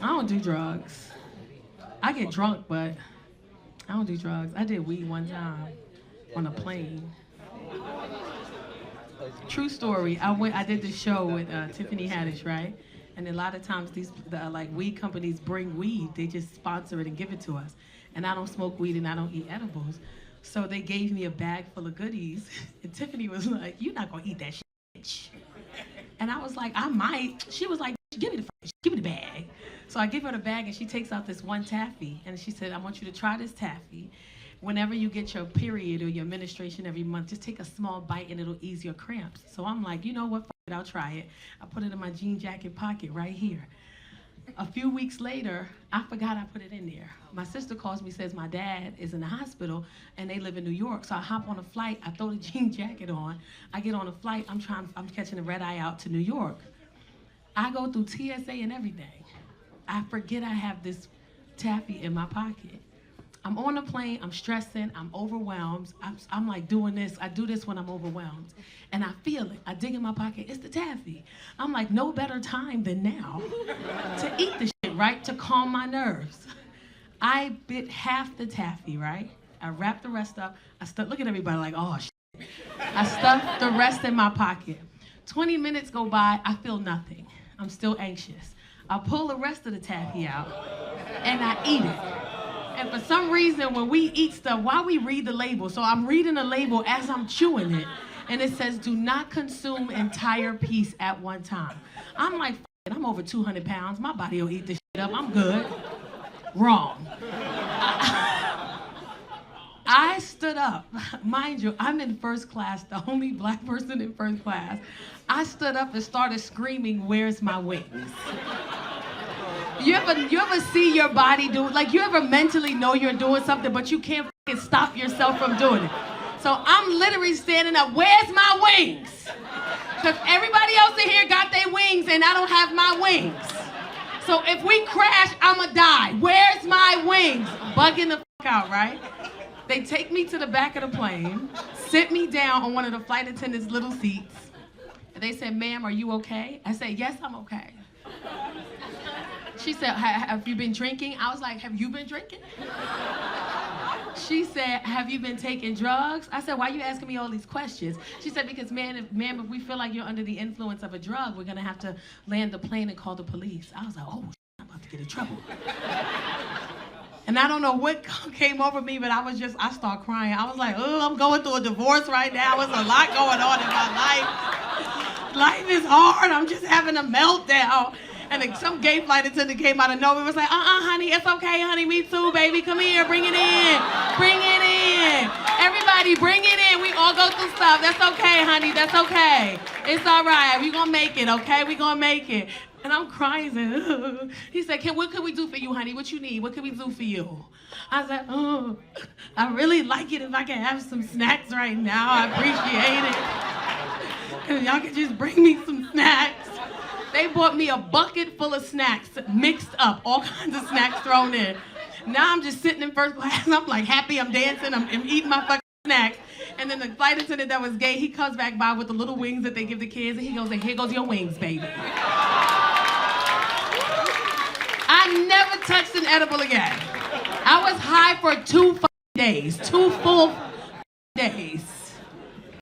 I don't do drugs. I get drunk, but I don't do drugs. I did weed one time on a plane. True story. I did this show with Tiffany Haddish, right? And a lot of times like weed companies bring weed. They just sponsor it and give it to us. And I don't smoke weed and I don't eat edibles. So they gave me a bag full of goodies. And Tiffany was like, "You're not gonna eat that shit, bitch." And I was like, "I might." She was like, "Give me the bag." So I give her the bag and she takes out this one taffy. And she said, "I want you to try this taffy. Whenever you get your period or your menstruation every month, just take a small bite and it'll ease your cramps." So I'm like, you know what, I'll try it. I put it in my jean jacket pocket right here. A few weeks later, I forgot I put it in there. My sister calls me, says my dad is in the hospital and they live in New York. So I hop on a flight, I throw the jean jacket on. I get on a flight, I'm catching a red eye out to New York. I go through TSA and everything. I forget I have this taffy in my pocket. I'm on the plane, I'm stressing, I'm overwhelmed. I'm like doing this, I do this when I'm overwhelmed. And I feel it, I dig in my pocket, it's the taffy. I'm like, no better time than now to eat the shit, right? To calm my nerves. I bit half the taffy, right? I wrapped the rest up. Look at everybody like, oh shit. I stuffed the rest in my pocket. 20 minutes go by, I feel nothing. I'm still anxious. I pull the rest of the taffy out and I eat it. And for some reason, when we eat stuff, why we read the label? So I'm reading the label as I'm chewing it. And it says, do not consume entire piece at one time. I'm like, I'm over 200 pounds. My body will eat this shit up. I'm good. Wrong. I stood up. Mind you, I'm in first class, the only black person in first class. I stood up and started screaming, "Where's my wings?" You ever see your body do it? Like, you ever mentally know you're doing something, but you can't stop yourself from doing it? So I'm literally standing up, "Where's my wings?" Because everybody else in here got their wings and I don't have my wings. So if we crash, I'ma die. Where's my wings? Bugging the fuck out, right? They take me to the back of the plane, sit me down on one of the flight attendants' little seats. And they said, "Ma'am, are you okay?" I said, "Yes, I'm okay." She said, "Have you been drinking?" I was like, "Have you been drinking?" She said, "Have you been taking drugs?" I said, "Why are you asking me all these questions?" She said, "Because ma'am, if we feel like you're under the influence of a drug, we're gonna have to land the plane and call the police." I was like, "Oh, I'm about to get in trouble." And I don't know what came over me, but I started crying. I was like, "Oh, I'm going through a divorce right now. There's a lot going on in my life. Life is hard. I'm just having a meltdown." And then some gay flight attendant came out of nowhere and was like, "Honey, it's okay, honey, me too, baby. Come here, bring it in. Bring it in. Everybody, bring it in. We all go through stuff. That's okay, honey, that's okay. It's all right. We gonna make it, okay? We gonna make it." And I'm crying. He said, "What can we do for you, honey? What you need? What can we do for you?" I said, "Oh, I really like it if I can have some snacks right now. I appreciate it. If y'all could just bring me some snacks." They bought me a bucket full of snacks, mixed up, all kinds of snacks thrown in. Now I'm just sitting in first class, and I'm like happy, I'm dancing, I'm eating my fucking snacks. And then the flight attendant that was gay, he comes back by with the little wings that they give the kids, and he goes, "Here goes your wings, baby." I never touched an edible again. I was high for 2 days, 2 full days.